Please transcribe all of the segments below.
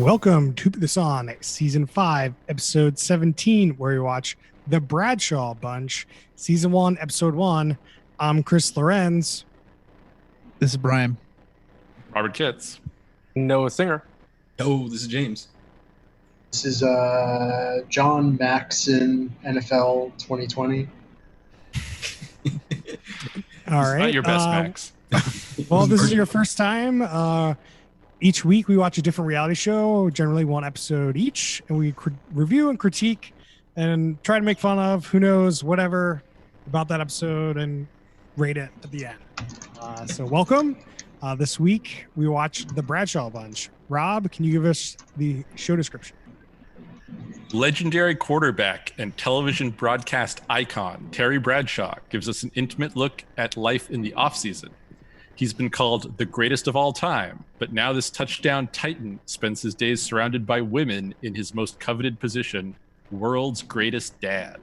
Welcome to This On Season 5, Episode 17, where we watch The Bradshaw Bunch, Season 1, Episode 1. I'm Chris Lorenz. This is Brian. Robert Kitts. Noah Singer. Oh, this is James. This is John Maxon, NFL 2020. All right. Not your best, Max. Well, this is your first time. Each week we watch a different reality show, generally one episode each, and we review and critique and try to make fun of, who knows, whatever about that episode and rate it at the end. So welcome. This week we watched The Bradshaw Bunch. Rob, can you give us the show description? Legendary quarterback and television broadcast icon Terry Bradshaw gives us an intimate look at life in the offseason. He's been called the greatest of all time, but now this touchdown titan spends his days surrounded by women in his most coveted position, world's greatest dad.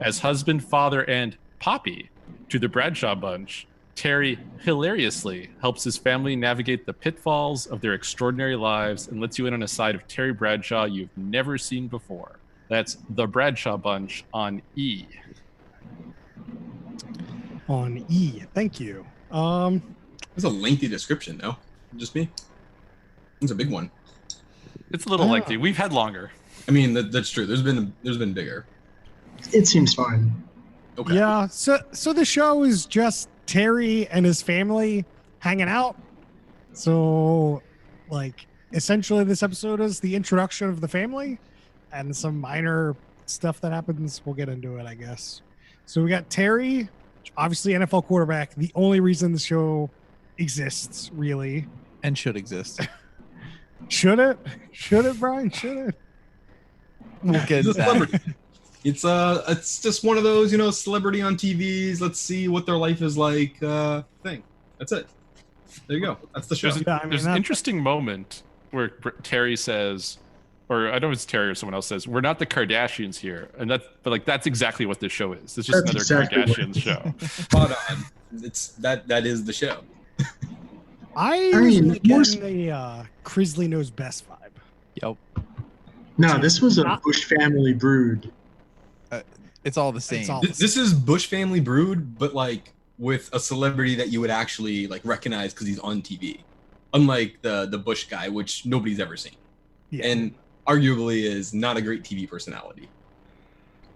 As husband, father, and poppy to the Bradshaw Bunch, Terry hilariously helps his family navigate the pitfalls of their extraordinary lives and lets you in on a side of Terry Bradshaw you've never seen before. That's The Bradshaw Bunch on E. On E. Thank you. That's a lengthy description, though. Just me. It's a big one. It's a little lengthy. We've had longer. I mean, that's true. There's been bigger. It seems fine. Okay. Yeah. So the show is just Terry and his family hanging out. So, like, essentially, this episode is the introduction of the family and some minor stuff that happens. We'll get into it, I guess. So we got Terry, obviously NFL quarterback. The only reason the show exists, really, And should exist. should it? Should it, Brian? Should it? We'll get He's into a that. celebrity. It's just one of those, celebrity on TVs. Let's see what their life is like. Thing. That's it. There you go. That's the show. There's an interesting moment where Terry says, or I don't know if it's Terry or someone else says, "We're not the Kardashians here," and that's exactly what this show is. It's just That's another exactly Kardashians show. Spot on. It's that is the show. I mean, was getting the Crisley Knows Best vibe. Yep. No, this was a Bush family brood. It's all the same. It's all- This is Bush Family Brood, but like with a celebrity that you would actually like recognize because he's on TV, unlike the Bush guy, which nobody's ever seen, Yeah. and arguably is not a great TV personality.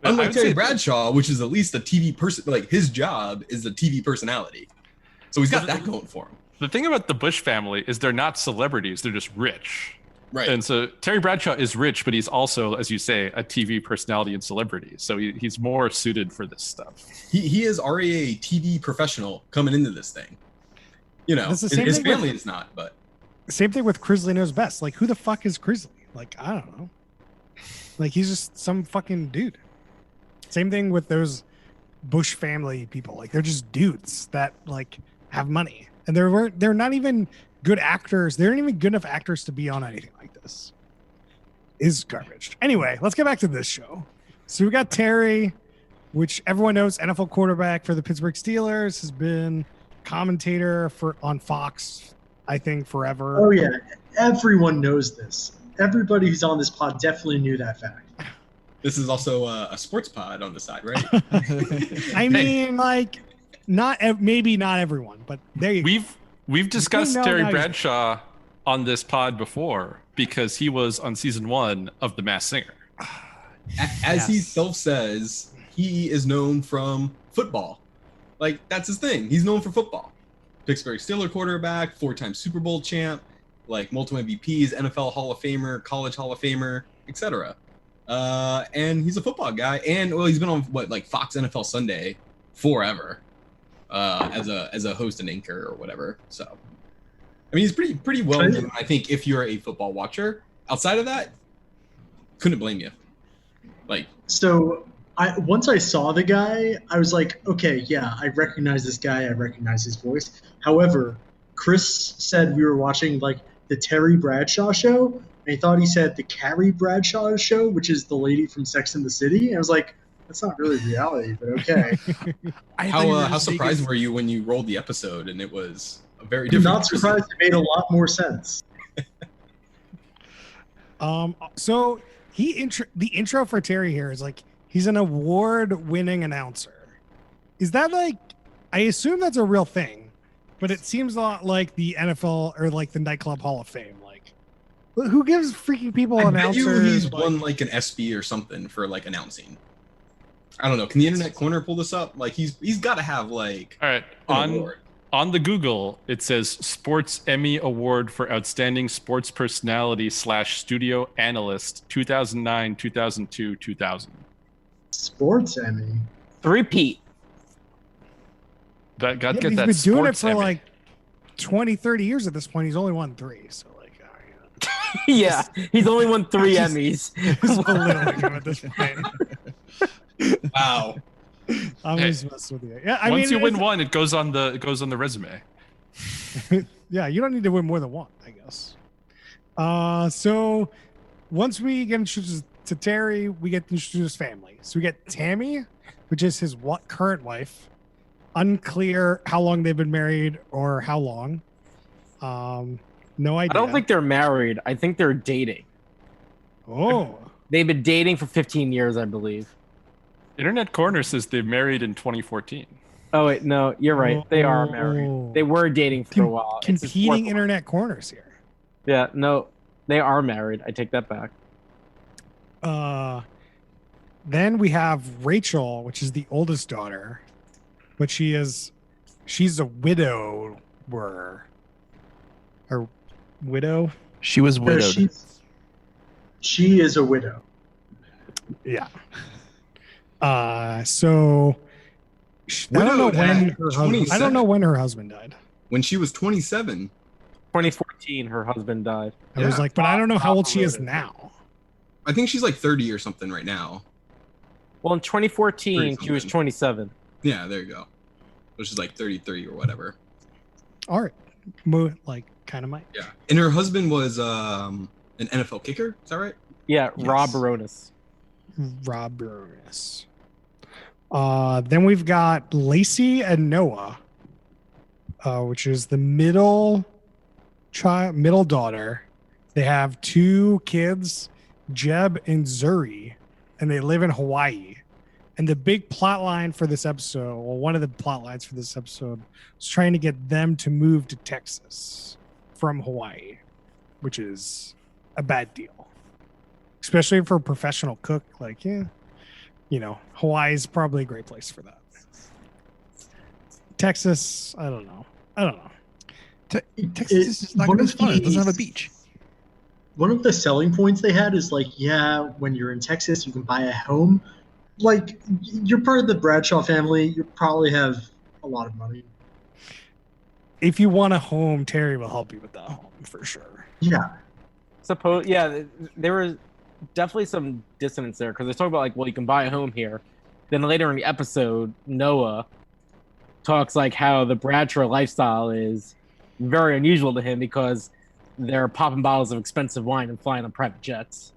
I Unlike would Terry say- Bradshaw, which is at least a TV person, like his job is a TV personality, so he's got that going for him. The thing about the Bush family is they're not celebrities; they're just rich. Right. And so Terry Bradshaw is rich, but he's also, as you say, a TV personality and celebrity. So he's more suited for this stuff. He is already a TV professional coming into this thing. That's the same his thing with- family is not, but Same thing with Crisley Knows Best. Like, who the fuck is Crisley? Like, I don't know. Like, he's just some fucking dude. Same thing with those Bush family people. Like, they're just dudes that like have money, and they're not even good actors. They're not even good enough actors to be on anything like this. Is garbage. Anyway, let's get back to this show. So we got Terry, which everyone knows, NFL quarterback for the Pittsburgh Steelers, has been commentator on Fox, I think, forever. Oh yeah, everyone knows this. Everybody who's on this pod definitely knew that fact. this is also a sports pod on the side, right? I mean, like, maybe not everyone, but there you go. We've discussed know Terry guys- Bradshaw on this pod before because he was on season 1 of The Masked Singer. As he Yes. self says, he is known from football. Like, that's his thing. He's known for football. Pittsburgh Steelers quarterback, 4-time Super Bowl champ, like multiple MVPs, NFL Hall of Famer, college Hall of Famer, etc. And he's a football guy. And well, he's been on Fox NFL Sunday forever, as a host and anchor or whatever. So, I mean, he's pretty well known. I think if you're a football watcher, outside of that, couldn't blame you. Like, So once I saw the guy, I was like, okay, yeah, I recognize this guy. I recognize his voice. However, Chris said we were watching like the Terry Bradshaw show, and I thought he said the Carrie Bradshaw show, which is the lady from Sex and the City. And I was like, that's not really reality, but okay. how surprised were you when you rolled the episode and it was a very I'm different? not surprised. It made a lot more sense. So the intro for Terry here is like he's an award-winning announcer. Is that like? I assume that's a real thing, but it seems a lot like the NFL or like the nightclub Hall of Fame. Like, who gives freaking people I bet you announcers? he's like- won like an SB or something for like announcing. I don't know. Can the Internet Corner pull this up? Like he's got to have like All right. an award. On the Google, it says Sports Emmy Award for Outstanding Sports Personality / Studio Analyst 2009, 2002, 2000. Sports Emmy. Three-peat. That got Yeah, get he's that been doing it sports for Emmy. like 20, 30 years at this point. He's only won 3. So like, Yeah, he's only won 3 Just- Emmys. just belittling him at this point. Wow. I'm Hey, just messing with you. Yeah, I Once mean, you win it's- one, it goes on the resume. yeah, you don't need to win more than one, I guess. So once we get introduced to Terry, we get introduced to his family. So we get Tammy, which is his current wife. Unclear how long they've been married or how long. No idea. I don't think they're married. I think they're dating. Oh, They've been dating for 15 years, I believe. Internet Corner says they married in 2014. Oh wait, no, you're right. They are married. They were dating for a while. It's his competing fourth wife. internet corners here. Yeah, no, they are married. I take that back. Then we have Rachel, which is the oldest daughter, but she's a widower. Or widow? She was widowed. She is a widow. Yeah. So I don't know Widowed when at her husband. I 27. don't know when her husband died. When she was 27. 2014, her husband died. I was Yeah. like, but I don't know how old she is now. I think she's like 30 or something right now. Well, in 2014, she was 30-something. 27. Yeah, there you go. Which is like 33 or whatever. All right, like kind of might. Yeah. And her husband was an NFL kicker. Is that right? Yeah, Yes. Rob Baronis. Rob Baronis. Then we've got Lacey and Noah, which is the middle daughter. They have 2 kids, Jeb and Zuri, and they live in Hawaii. And the big plot line for this episode, well, one of the plot lines for this episode, was trying to get them to move to Texas from Hawaii, which is a bad deal, especially for a professional cook. Like, yeah, Hawaii is probably a great place for that. Texas, I don't know. Texas is just not going to be fun. It doesn't have a beach. One of the selling points they had is like, yeah, when you're in Texas, you can buy a home. Like, you're part of the Bradshaw family. You probably have a lot of money. If you want a home, Terry will help you with that home for sure. Yeah. There was definitely some dissonance there because they talk about like, well, you can buy a home here. Then later in the episode, Noah talks like how the Bradshaw lifestyle is very unusual to him because they're popping bottles of expensive wine and flying on private jets.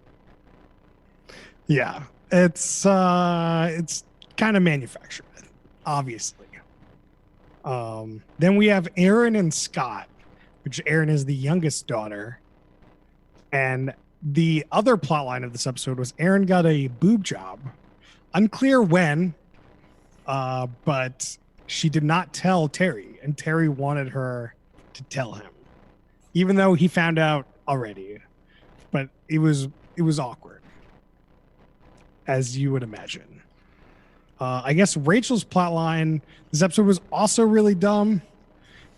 Yeah, it's kind of manufactured, obviously. Then we have Aaron and Scott, which Aaron is the youngest daughter. And the other plot line of this episode was Aaron got a boob job. Unclear when, but she did not tell Terry, and Terry wanted her to tell him, even though he found out already. But it was awkward, as you would imagine. I guess Rachel's plot line this episode was also really dumb,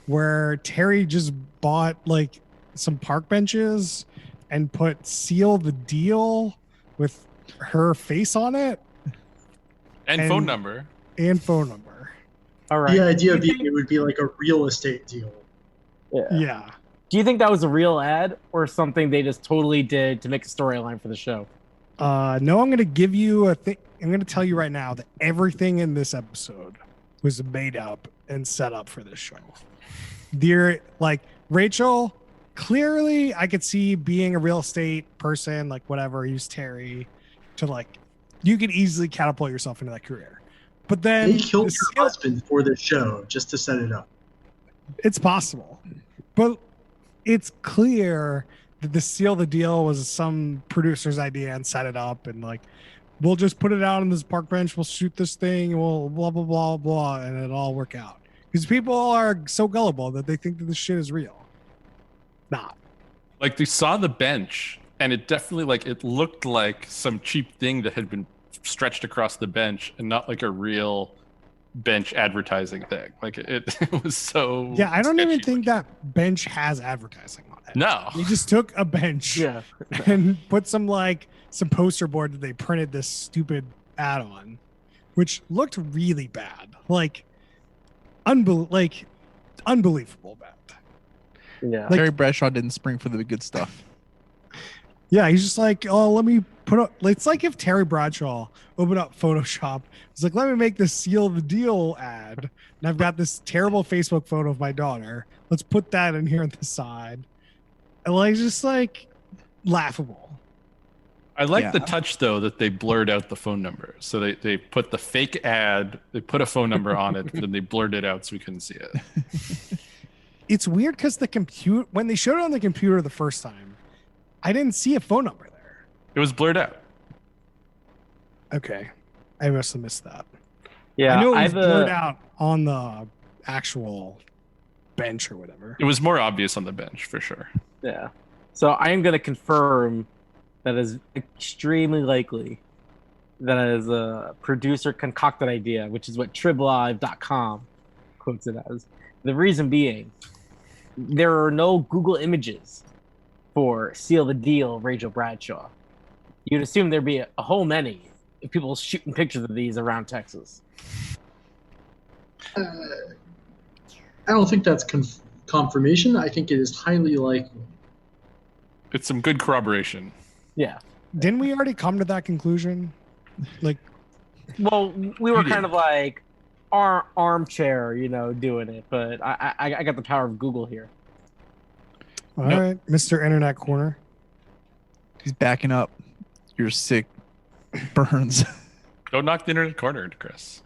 where Terry just bought like some park benches and put seal the deal with her face on it And phone number. and phone number. All right. The idea being it would be like a real estate deal. Yeah. Do you think that was a real ad or something they just totally did to make a storyline for the show? No, I'm going to give you a thing. I'm going to tell you right now that everything in this episode was made up and set up for this show. Dear, like Rachel, clearly I could see being a real estate person, like whatever, use Terry to like, you could easily catapult yourself into that career. But then They killed the your husband for the show just to set it up. it's possible, but it's clear the seal the deal was some producer's idea and set it up, and like, we'll just put it out on this park bench, we'll shoot this thing, and we'll blah blah blah blah, and it'll all work out. Because people are so gullible that they think that this shit is real. Not. Like they saw the bench, and it definitely like it looked like some cheap thing that had been stretched across the bench, and not like a real bench advertising thing. Like it was so. Yeah, I don't even sketchy think looking. that bench has advertising on it. No. They just took a bench Yeah. and put some poster board that they printed this stupid ad on, which looked really bad. Like unbelievable bad. Yeah. Like- Terry Bradshaw didn't spring for the good stuff. Yeah, he's just like, oh, let me put up. It's like if Terry Bradshaw opened up Photoshop. It's like, let me make this seal the deal ad. And I've got this terrible Facebook photo of my daughter. Let's put that in here on the side. And like, just like laughable. I like Yeah. the touch though that they blurred out the phone number. So they put the fake ad, they put a phone number on it, then they blurred it out so we couldn't see it. It's weird because when they showed it on the computer the first time, I didn't see a phone number there. It was blurred out. Okay. I must have missed that. Yeah. I know it was I've blurred out on the actual bench or whatever. It was more obvious on the bench for sure. Yeah. So I am going to confirm that is extremely likely that is a producer concocted idea, which is what TribLive.com quotes it as. The reason being, there are no Google images for Seal the Deal, Rachel Bradshaw. You'd assume there'd be a whole many if people shooting pictures of these around Texas. I don't think that's confirmation. I think it is highly likely. It's some good corroboration. Yeah. Didn't we already come to that conclusion? Like, Well, we were You kind did. of like armchair, doing it, but I got the power of Google here. all Nope. right, Mr. Internet Corner. He's backing up. You're sick. Burns. Don't knock the internet corner, Chris.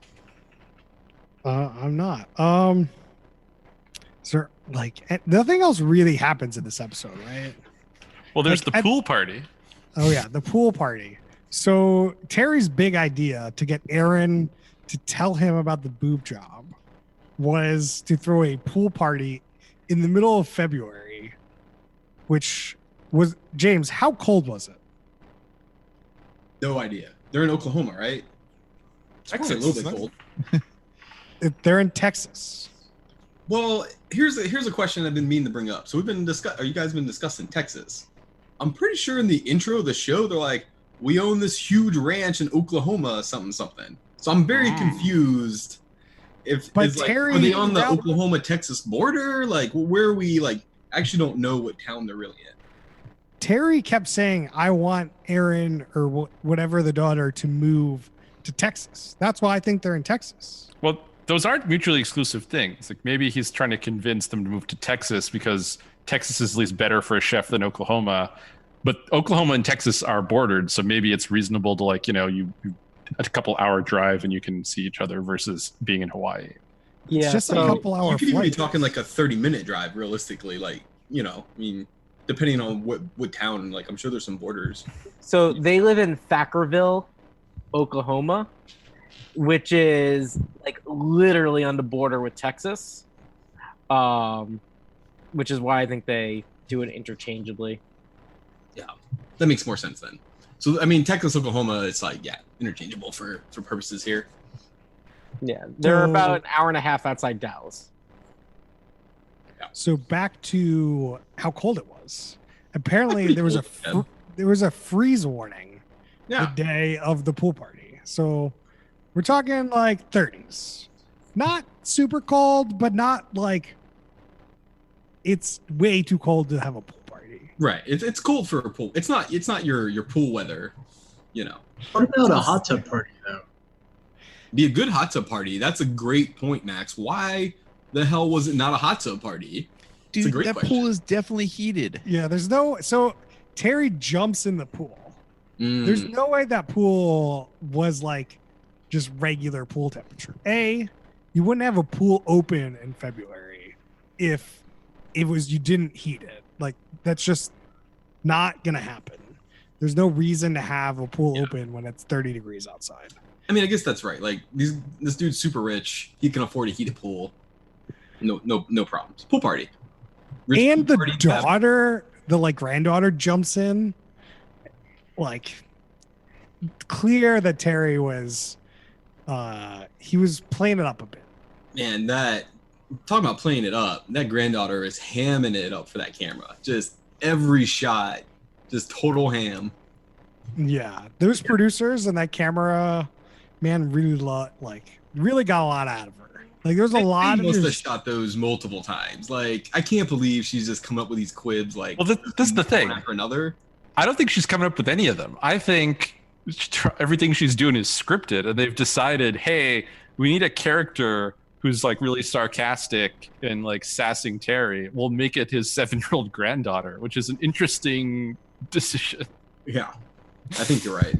I'm not. Sir, nothing else really happens in this episode, right? Well, there's Like, the pool party. Oh yeah, the pool party. So Terry's big idea to get Aaron to tell him about the boob job was to throw a pool party in the middle of February, which was, James, how cold was it? No idea. They're in Oklahoma, right? It's probably a little bit cold. They're in Texas. Well, here's a question I've been meaning to bring up. So you guys been discussing Texas? I'm pretty sure in the intro of the show they're like, we own this huge ranch in Oklahoma, something something. So I'm very confused. But Are they on the Oklahoma-Texas border? Like, where are we? Like, I actually don't know what town they're really in. Terry kept saying, I want Aaron or whatever the daughter to move to Texas. That's why I think they're in Texas. Well, those aren't mutually exclusive things. Like maybe he's trying to convince them to move to Texas because Texas is at least better for a chef than Oklahoma. But Oklahoma and Texas are bordered, so maybe it's reasonable to you a couple hour drive and you can see each other versus being in Hawaii. Yeah. It's just a so, couple hour You could even be flight. talking like a 30-minute drive, realistically. Like, I mean, depending on what town. Like, I'm sure there's some borders. so they live in Thackerville, Oklahoma, which is like literally on the border with Texas. Which is why I think they do it interchangeably. That makes more sense then. So, I mean, Texas, Oklahoma, it's like, yeah, interchangeable for purposes here. Yeah, they're So- about an hour and a half outside Dallas. So back to how cold it was. Apparently Pretty there was cold, there was a freeze warning Yeah. the day of the pool party. So we're talking like 30s. Not super cold, but not like it's way too cold to have a pool party. Right. It's cold for a pool. It's not your pool weather, What about a hot tub party though? Be a good hot tub party. That's a great point, Max. Why the hell was it not a hot tub party? It's a Dude, great that question. pool is definitely heated. Yeah, so Terry jumps in the pool. Mm. There's no way that pool was like just regular pool temperature. You wouldn't have a pool open in February if it was you didn't heat it. Like that's just Not gonna happen. There's no reason to have a pool open when it's 30 degrees outside. I mean, I guess that's right. Like this dude's super rich. He can afford to heat a pool. No problems. Pool party. Rich And pool the party, daughter, the like granddaughter jumps in. Like clear that Terry was he was playing it up a bit. Man, that talking about playing it up, that granddaughter is hamming it up for that camera. Just every shot, just total ham. Yeah. Those producers and that camera man really really got a lot out of her. Like there's a lot They of must have shot those multiple times. Like I can't believe she's just come up with these quibs like Well, this is the thing. After another. I don't think she's coming up with any of them. I think everything she's doing is scripted, and they've decided, hey, we need a character who's like really sarcastic and like sassing Terry. We'll make it his 7-year-old granddaughter, which is an interesting decision. Yeah, I think you're right.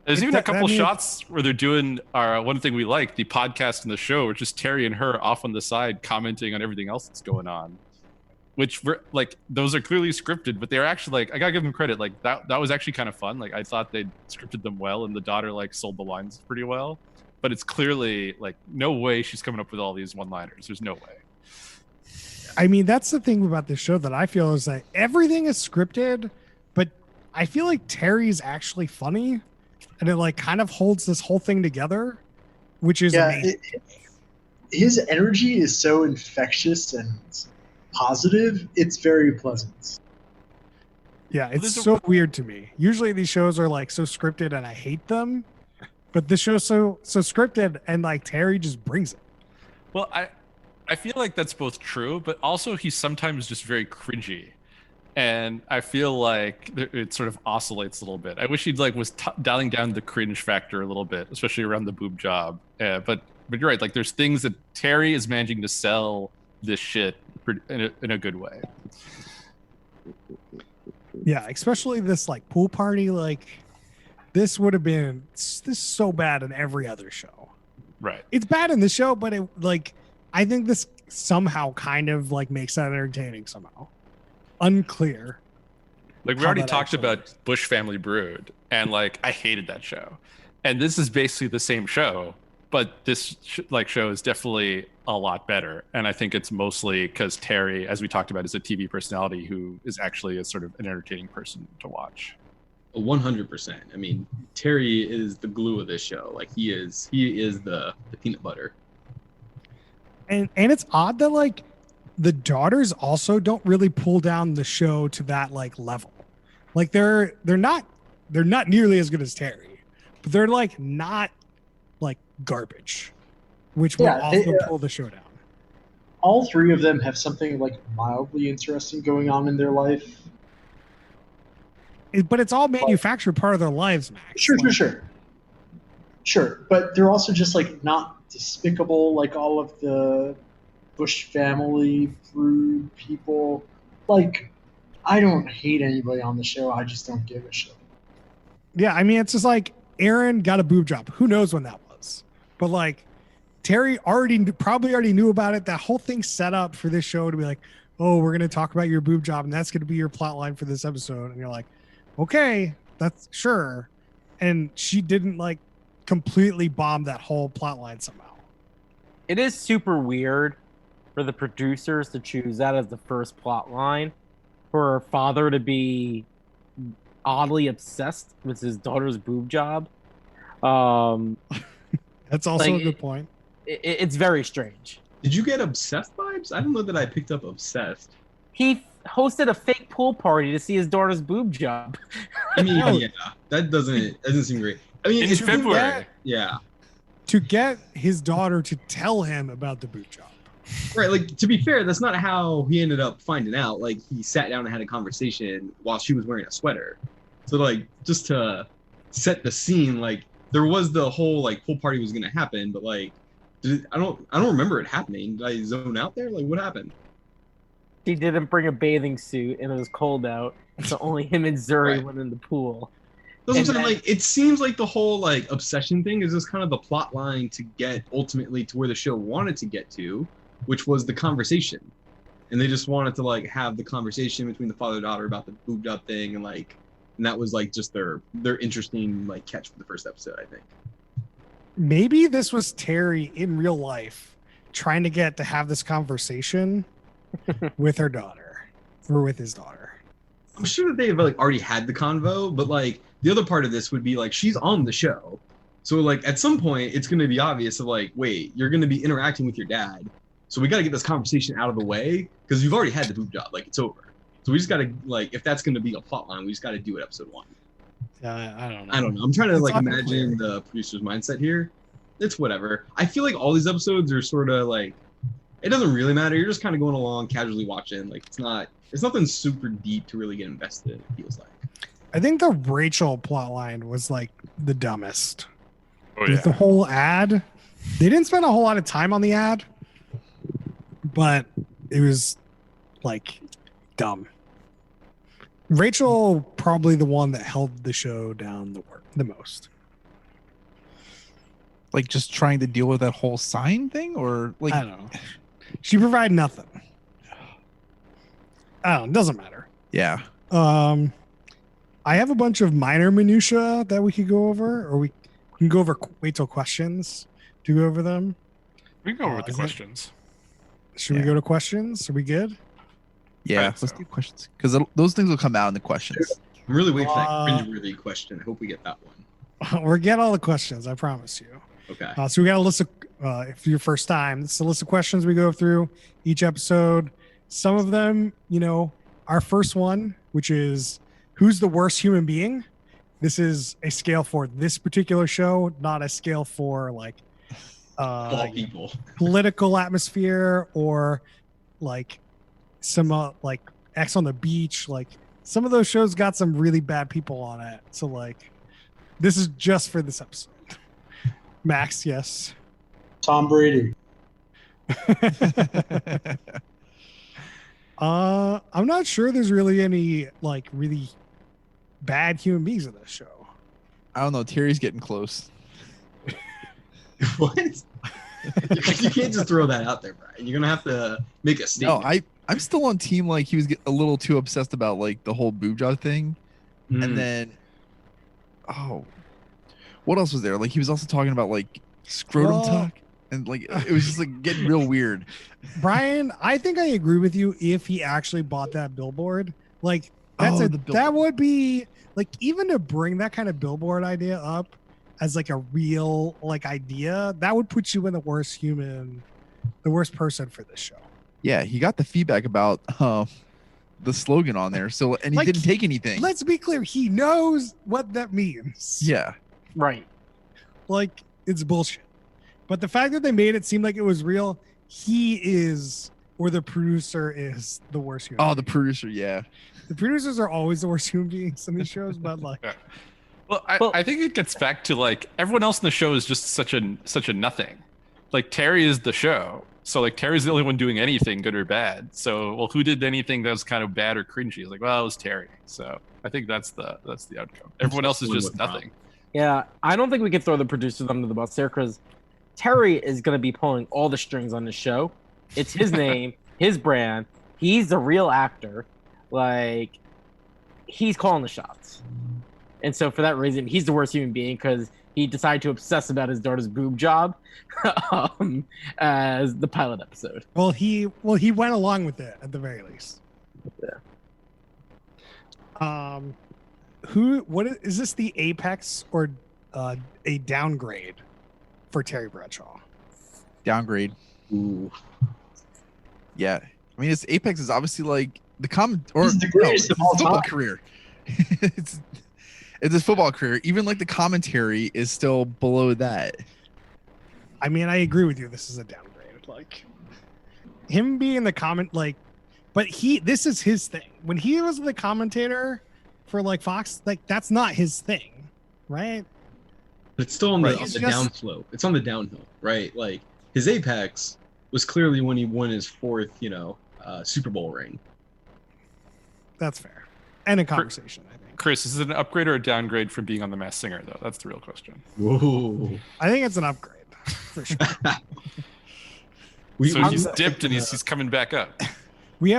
There's even a couple shots where they're doing our one thing we like, the podcast and the show, which is Terry and her off on the side commenting on everything else that's going on. Which were like those are clearly scripted, but they're actually like I gotta give them credit. Like that was actually kind of fun. Like I thought they scripted them well, and the daughter like sold the lines pretty well. But it's clearly like no way she's coming up with all these one-liners. There's no way. I mean, that's the thing about this show that I feel is that everything is scripted, but I feel like Terry's actually funny, and it like kind of holds this whole thing together, which is amazing. His energy is so infectious and positive. It's very pleasant. Yeah, it's so weird to me. Usually these shows are like so scripted and I hate them, but this show's so scripted and like Terry just brings it. Well, I feel like that's both true, but also he's sometimes just very cringy, and I feel like it sort of oscillates a little bit. I wish he'd like was dialing down the cringe factor a little bit, especially around the boob job. But you're right. Like there's things that Terry is managing to sell this shit in a good way. Yeah, especially this like pool party. Like this would have been this so bad in every other show. Right. It's bad in the show, but it like I think this somehow kind of like makes that entertaining somehow. Unclear. Like we already talked about Bush Family Brood, and like I hated that show, and this is basically the same show, but this show is definitely a lot better. And I think it's mostly because Terry, as we talked about, is a TV personality who is actually a sort of an entertaining person to watch. 100%. I mean, Terry is the glue of this show. Like he is the peanut butter. And it's odd that like the daughters also don't really pull down the show to that like level. Like they're not nearly as good as Terry, but they're like not like garbage, which will also pull the show down. All three of them have something like mildly interesting going on in their life. But it's all manufactured part of their lives, Max. Sure. But they're also just like not despicable like all of the Bush family Brood people. Like, I don't hate anybody on the show. I just don't give a shit. Yeah, I mean, it's just like Aaron got a boob job. Who knows when that was? But like Terry probably already knew about it. That whole thing set up for this show to be like, oh, we're going to talk about your boob job, and that's going to be your plot line for this episode. And you're like, okay, that's sure. And she didn't like completely bomb that whole plot line somehow. It is super weird for the producers to choose that as the first plot line, for her father to be oddly obsessed with his daughter's boob job. That's also a good point. It's very strange. Did you get obsessed vibes? I don't know that I picked up obsessed. He hosted a fake pool party to see his daughter's boob job. I mean, yeah, that doesn't seem great. I mean, it's February. To get his daughter to tell him about the boob job. Right, like to be fair, that's not how he ended up finding out. Like he sat down and had a conversation while she was wearing a sweater. So like just to set the scene, like there was the whole like pool party was gonna happen, but like I don't remember it happening. Did I zone out there? Like what happened? He didn't bring a bathing suit and it was cold out, so only him and Zuri went in the pool. That's what I'm saying. Like it seems like the whole like obsession thing is just kind of the plot line to get ultimately to where the show wanted to get to, which was the conversation. and they just wanted to like have the conversation between the father and daughter about the boob job thing, and that was like just their interesting like catch for the first episode, I think. Maybe this was Terry in real life trying to get to have this conversation with her daughter or with his daughter. I'm sure that they've like already had the convo, but like the other part of this would be like she's on the show. So like at some point it's going to be obvious of like, wait, you're going to be interacting with your dad. So we got to get this conversation out of the way because you've already had the boob job. Like it's over. So we just got to like, if that's going to be a plot line, we just got to do it episode 1. I don't know. I don't know. I'm trying to It's like unclear. imagine the producer's mindset here. It's whatever. I feel like all these episodes are sort of like, it doesn't really matter. You're just kind of going along, casually watching. Like it's nothing super deep to really get invested in, it feels like. I think the Rachel plotline was like the dumbest. Oh, With the whole ad, they didn't spend a whole lot of time on the ad, but it was like dumb. Rachel probably the one that held the show down the most. Like just trying to deal with that whole sign thing, or like I don't know. She provided nothing. I don't know. It doesn't matter. yeah. I have a bunch of minor minutia that we could go over, or we can go over. Wait till questions to go over them. We can go over the is it- questions. Should we Yeah. go to questions? Are we good? Yeah, Right, let's so. do questions because those things will come out in the questions. I'm really waiting for that Uh, cringe-worthy question. I hope we get that one. We'll get all the questions. I promise you. Okay. So we got a list of, if your first time, it's a list of questions we go through each episode. Some of them, our first one, which is who's the worst human being? This is a scale for this particular show, not a scale for like All people. political atmosphere or like some like X on the Beach. Like some of those shows got some really bad people on it. So like this is just for this episode. Max, yes. Tom Brady. I'm not sure there's really any like really bad human beings in this show. I don't know. Terry's getting close. What? You can't just throw that out there, Brian. You're gonna have to make a No, statement. I'm still on team. Like he was a little too obsessed about like the whole boob job thing, Mm. and then what else was there? Like he was also talking about like scrotum Well- talk, and like it was just like getting real weird. Brian, I think I agree with you if he actually bought that billboard. Like that's Oh, the billboard. that would be like even to bring that kind of billboard idea up as like a real like idea, that would put you in the worst person for this show. Yeah, he got the feedback about the slogan on there. So and he Like, didn't take anything. Let's be clear, he knows what that means. Yeah, Right. Like it's bullshit. But the fact that they made it seem like it was real, he is, or the producer is the worst human. oh, the producer. Yeah, The producers are always the worst human beings in these shows, but like, Well, Well- I think it gets back to like everyone else in the show is just such a nothing. Like Terry is the show, so like Terry's the only one doing anything good or bad. So well, who did anything that was kind of bad or cringy? It's like, well, it was Terry. So I think that's the outcome. Everyone else is One just with nothing. Yeah, I don't think we could throw the producers under the bus there because Terry is going to be pulling all the strings on this show. It's his name, his brand. He's the real actor. Like, he's calling the shots. And so for that reason, he's the worst human being because he decided to obsess about his daughter's boob job as the pilot episode. well, he went along with it at the very least. Yeah. What is this, the apex or a downgrade for Terry Bradshaw? downgrade. Ooh. Yeah, I mean, it's Apex is obviously like the common or He's the greatest it's of all his football time. career. it's his football career. Even like the commentary is still below that. I mean, I agree with you. This is a downgrade. Like him being the comment, like, but this is his thing. When he was the commentator for like Fox, like that's not his thing, right? But it's still on Right, the it's the just- downslope. It's on the downhill, right? Like his apex was clearly when he won his fourth, Super Bowl ring. That's fair. And a conversation, I think. Chris, is it an upgrade or a downgrade from being on The Masked Singer, though? That's the real question. Whoa. I think it's an upgrade for sure. We, So we- he's dipped and he's coming back up. We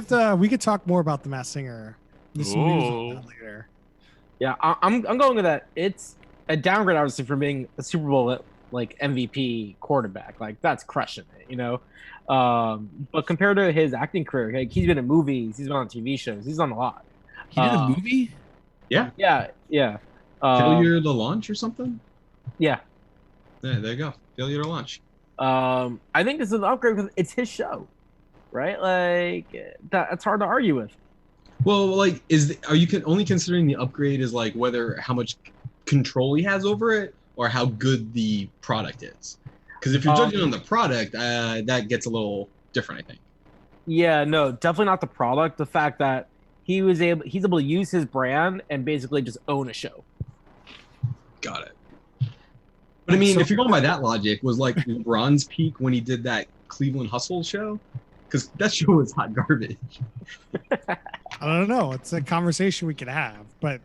could talk more about the Masked Singer. There's some news on that later. Yeah, I'm going with that. It's a downgrade, obviously, from being a Super Bowl like MVP quarterback. Like that's crushing it, you know. But compared to his acting career, like he's been in movies, he's been on TV shows, he's done a lot. He did a movie. Yeah. Yeah. Failure to launch or something. Yeah. There you go. Failure to launch. I think this is an upgrade because it's his show, right? Like that's hard to argue with. Well, like, are you only considering the upgrade as like how much control he has over it, or how good the product is? Because if you're judging on the product, that gets a little different, I think. Yeah, no, definitely not the product. The fact that he's able to use his brand and basically just own a show. Got it. But I mean, if you're going by that logic, was like LeBron's peak when he did that Cleveland Hustle show? Because that show was hot garbage. I don't know. It's a conversation we could have, but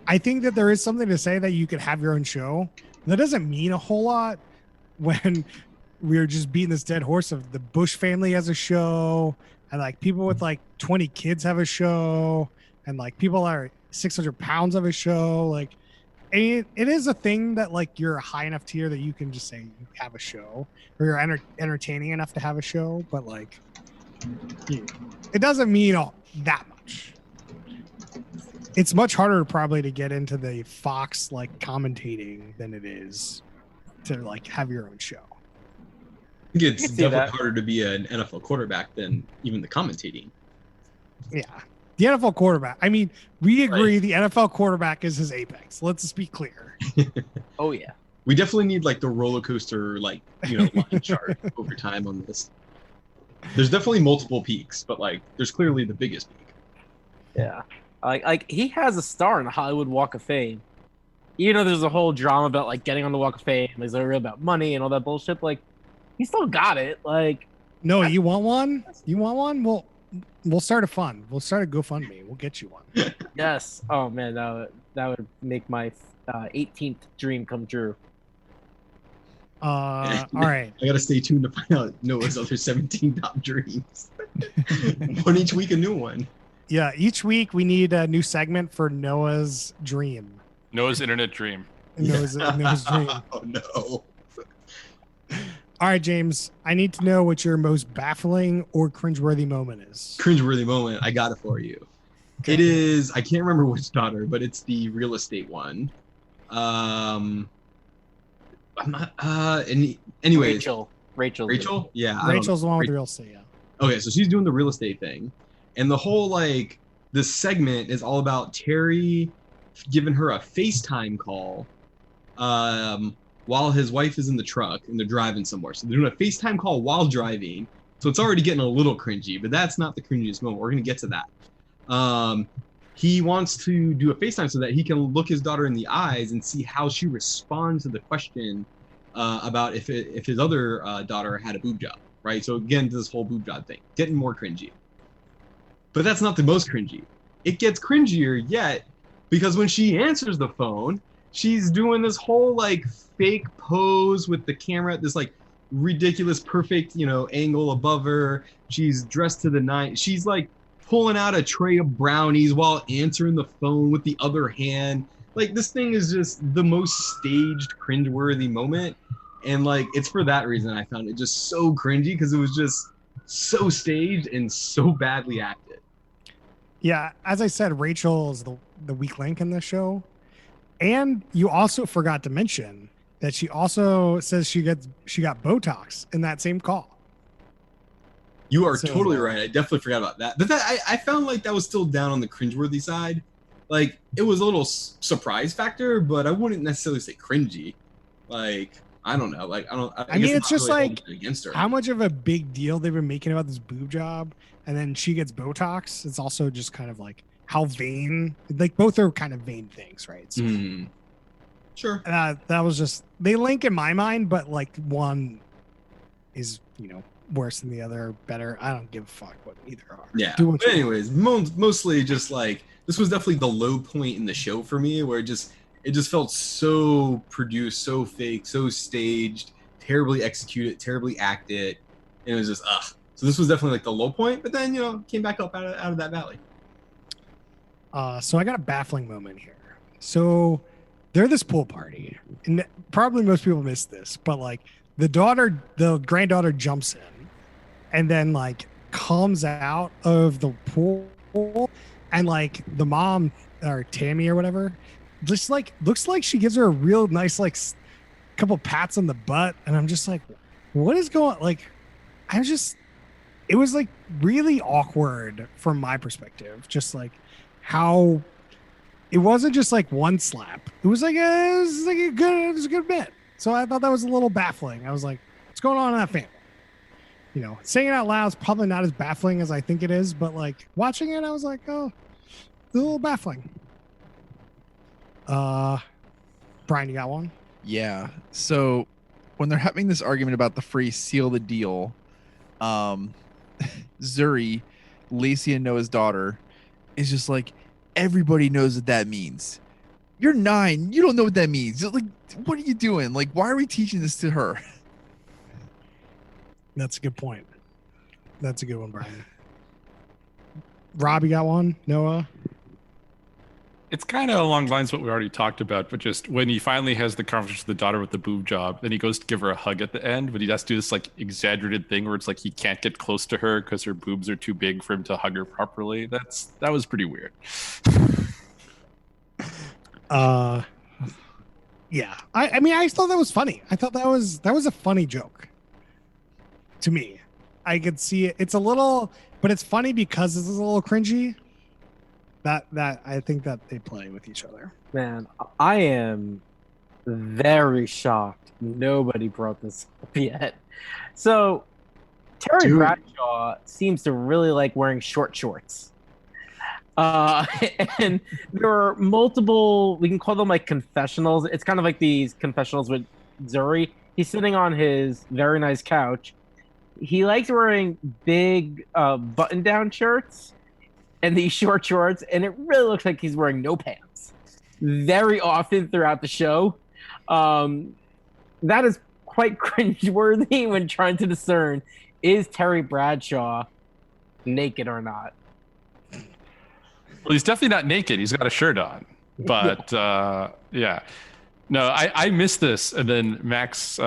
I think that there is something to say that you could have your own show. That doesn't mean a whole lot when we're just beating this dead horse of the Bush family has a show, and like people with like 20 kids have a show, and like people that are 600 pounds have a show. Like, it is a thing that like you're a high enough tier that you can just say you have a show, or you're entertaining enough to have a show, but like it doesn't mean that much. It's much harder probably to get into the Fox like commentating than it is to like have your own show. I think it's definitely harder to be an NFL quarterback than even the commentating. Yeah. The NFL quarterback. I mean, we agree the NFL quarterback is his apex. Let's just be clear. Oh yeah. We definitely need like the roller coaster, like, line chart over time on this. There's definitely multiple peaks, but like there's clearly the biggest peak. Yeah. Like he has a star in the Hollywood Walk of Fame. Even though there's a whole drama about like getting on the Walk of Fame, is it real about money and all that bullshit? Like he still got it. Like no, you want one? You want one? We'll start a fund. We'll start a GoFundMe. We'll get you one. Yes. Oh man, that would make my 18th dream come true. All right. I gotta stay tuned to find out Noah's other 17 top dreams. One each week, a new one. Yeah, each week we need a new segment for Noah's dream. Noah's internet dream. Noah's dream. Oh no. All right, James, I need to know what your most baffling or cringeworthy moment is. Cringeworthy moment. I got it for you. Okay. It is, I can't remember which daughter, but it's the real estate one. I'm not, anyways. Rachel? Yeah. Rachel's the one with the real estate, yeah. Okay, so she's doing the real estate thing. And the whole, like, this segment is all about Terry giving her a FaceTime call while his wife is in the truck and they're driving somewhere. So they're doing a FaceTime call while driving. So it's already getting a little cringy, but that's not the cringiest moment. We're going to get to that. He wants to do a FaceTime so that he can look his daughter in the eyes and see how she responds to the question about if his other daughter had a boob job, right? So again, this whole boob job thing, getting more cringy. But that's not the most cringy. It gets cringier yet because when she answers the phone, she's doing this whole like fake pose with the camera, this like ridiculous, perfect, angle above her. She's dressed to the nines. She's like pulling out a tray of brownies while answering the phone with the other hand. Like this thing is just the most staged, cringeworthy moment. And like, it's for that reason I found it just so cringy because it was just so staged and so badly acted. Yeah, as I said, Rachel is the weak link in the show. And you also forgot to mention that she also says she got Botox in that same call. You are totally right. I definitely forgot about that. But I found like that was still down on the cringeworthy side. Like it was a little surprise factor, but I wouldn't necessarily say cringy. Like I don't know. Like I mean, it's just really like against her. How much of a big deal they've been making about this boob job, and then she gets Botox. It's also just kind of like how vain. Like both are kind of vain things, right? So, Sure. That was just they link in my mind, but like one is worse than the other. Better. I don't give a fuck what either are. Yeah. But anyways, mostly just like this was definitely the low point in the show for me, where it just felt so produced, so fake, so staged, terribly executed, terribly acted, and it was just So this was definitely like the low point, but then came back up out of that valley. So I got a baffling moment here. So they're this pool party, and probably most people missed this, but like the granddaughter jumps in, and then like comes out of the pool, and like the mom or Tammy or whatever, just like looks like she gives her a real nice like couple pats on the butt, and I'm just like, what is going? Like, it was like really awkward from my perspective, just like how it wasn't just like one slap. It was like a good bit. So I thought that was a little baffling. I was like, what's going on in that family? Saying it out loud is probably not as baffling as I think it is, but like watching it, I was like, oh, a little baffling. Brian, you got one? Yeah. So when they're having this argument about the phrase "seal the deal," Zuri, Lacey and Noah's daughter, is just like, everybody knows what that means. You're 9. You don't know what that means. Like, what are you doing? Like, why are we teaching this to her? That's a good point. That's a good one, Brian. Rob, you got one? Noah? It's kind of along the lines of what we already talked about, but just when he finally has the conversation with the daughter with the boob job, then he goes to give her a hug at the end, but he has to do this like exaggerated thing where it's like he can't get close to her because her boobs are too big for him to hug her properly. That was pretty weird. Yeah. I mean, I thought that was funny. I thought that was a funny joke to me. I could see it. It's a little, but it's funny because it's a little cringy. That I think that they play with each other. Man, I am very shocked nobody brought this up yet. So Terry Bradshaw seems to really like wearing short shorts. And there are multiple, we can call them like confessionals. It's kind of like these confessionals with Zuri. He's sitting on his very nice couch. He likes wearing big button-down shirts and these short shorts, and it really looks like he's wearing no pants very often throughout the show. That is quite cringeworthy when trying to discern, is Terry Bradshaw naked or not? Well, he's definitely not naked. He's got a shirt on. But yeah. No, I missed this, and then Max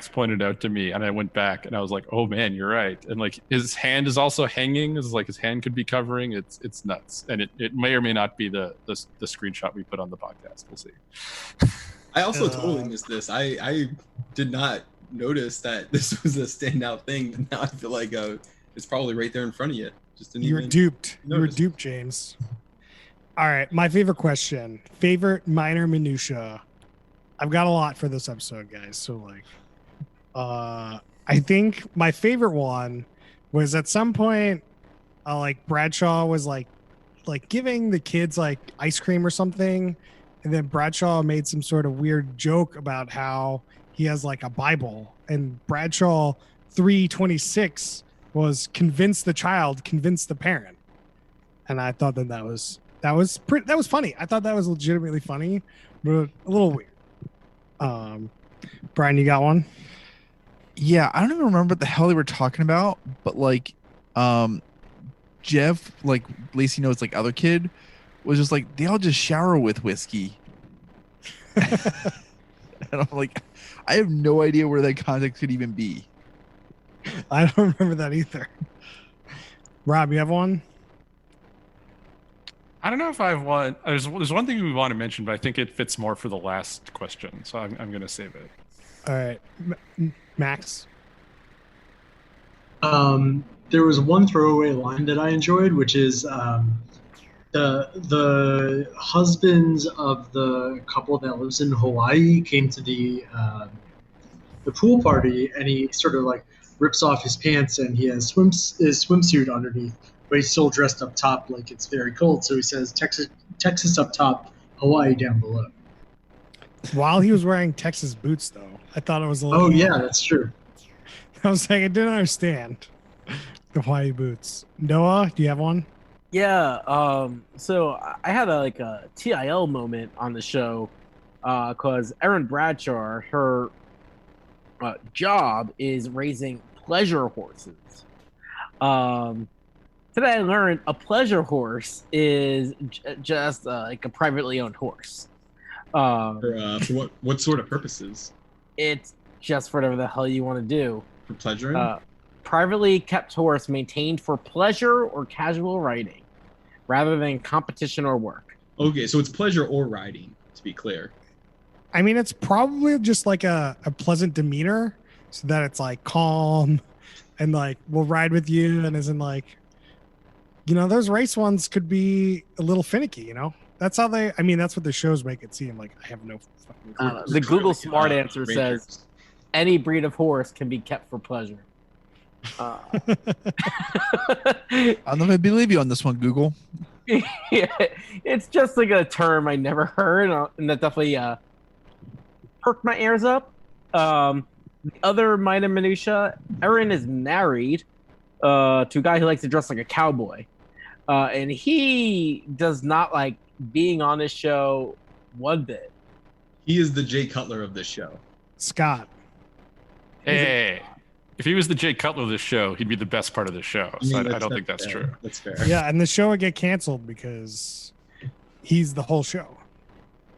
pointed out to me, and I went back, and I was like, "Oh man, you're right." And like his hand is also hanging. It's like his hand could be covering. It's nuts, and it may or may not be the screenshot we put on the podcast. We'll see. I also totally missed this. I did not notice that this was a standout thing, but now I feel like it's probably right there in front of you. Just didn't You were even duped. notice. You were duped, James. All right, my favorite question. Favorite minor minutia. I've got a lot for this episode, guys. So like, I think my favorite one was at some point, like Bradshaw was like giving the kids like ice cream or something, and then Bradshaw made some sort of weird joke about how he has like a Bible, and Bradshaw 3:26 was convince the child, convince the parent, and I thought that was funny. I thought that was legitimately funny, but a little weird. Brian, you got one? Yeah, I don't even remember what the hell they were talking about, but like, Jeff, like Lacey knows, like other kid, was just like, they all just shower with whiskey. And I'm like, I have no idea where that context could even be. I don't remember that either. Rob, you have one? I don't know if I have one. There's one thing we want to mention, but I think it fits more for the last question, so I'm going to save it. All right, Max. There was one throwaway line that I enjoyed, which is the husbands of the couple that lives in Hawaii came to the pool party, and he sort of like rips off his pants, and he has his swimsuit underneath, but he's still dressed up top like it's very cold. So he says Texas up top, Hawaii down below. While he was wearing Texas boots, though, I thought it was a little. Oh yeah, that's true. I was like, I didn't understand the Hawaii boots. Noah, do you have one? Yeah. So I had a TIL moment on the show, because Erin Bradshaw, her job is raising pleasure horses. Today I learned a pleasure horse is just like a privately owned horse. For what sort of purposes? It's just for whatever the hell you want to do. For pleasuring? Privately kept horse maintained for pleasure or casual riding, rather than competition or work. Okay, so it's pleasure or riding, to be clear. I mean, it's probably just like a pleasant demeanor, so that it's like calm and like we'll ride with you, and isn't like, you know, those race ones could be a little finicky, you know? That's how they, I mean, that's what the shows make it seem like. I have no fucking clue. The Google Smart Answer Rangers. says any breed of horse can be kept for pleasure. I don't know if I believe you on this one, Google. Yeah, it's just like a term I never heard, and that definitely perked my ears up. The other minor minutia: Erin is married to a guy who likes to dress like a cowboy, and he does not like being on this show one bit. He is the Jay Cutler of this show. Scott. Hey, if he was the Jay Cutler of this show, he'd be the best part of the show. So I don't think that's fair. true. That's fair. Yeah, and the show would get canceled because he's the whole show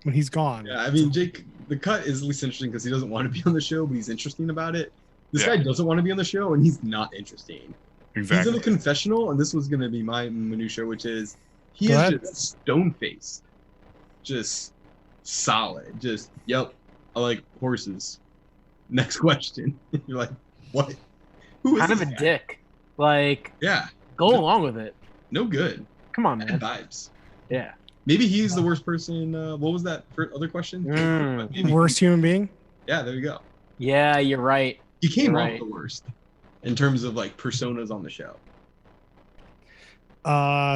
when he's gone. Yeah, I mean, Jake, the cut is at least interesting because he doesn't want to be on the show, but he's interesting about it. This guy doesn't want to be on the show, and he's not interesting. Exactly. He's in the confessional, and this was going to be my minutia, which is he Go is ahead. just stone-faced. Just solid. Just, yep, I like horses. Next question. You're like, what? Who is Kind of this a guy? dick. Like, Yeah, go along with it. no good. Come on, Bad man. vibes. Yeah. Maybe he's the worst person. What was that other question? Maybe. Worst human being? Yeah, there you go. Yeah, you're right. He came You're off right. the worst in terms of like personas on the show.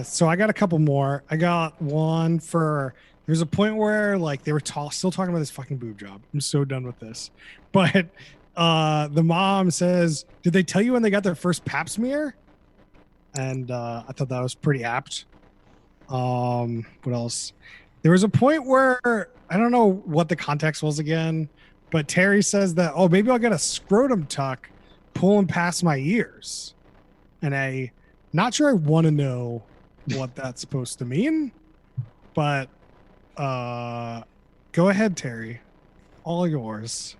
So I got a couple more. I got one for, there's a point where like they were still talking about this fucking boob job. I'm so done with this. But the mom says, did they tell you when they got their first pap smear? And I thought that was pretty apt. What else? There was a point where I don't know what the context was again, but Terry says that, oh, maybe I'll get a scrotum tuck pulling past my ears. And I not sure I want to know what that's supposed to mean, but go ahead, Terry. All yours.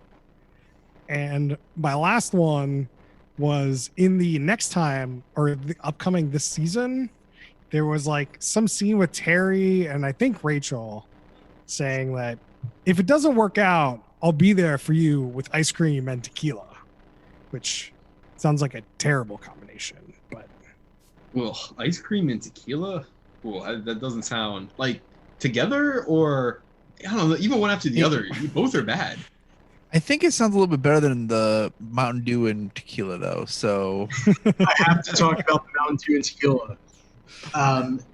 And my last one was in the next time or the upcoming this season, there was like some scene with Terry and I think Rachel saying that if it doesn't work out, I'll be there for you with ice cream and tequila, which sounds like a terrible combination, but Well, ice cream and tequila. Well, that doesn't sound like together, or I don't know. Even one after the other, both are bad. I think it sounds a little bit better than the Mountain Dew and tequila, though. So I have to talk about the Mountain Dew and tequila.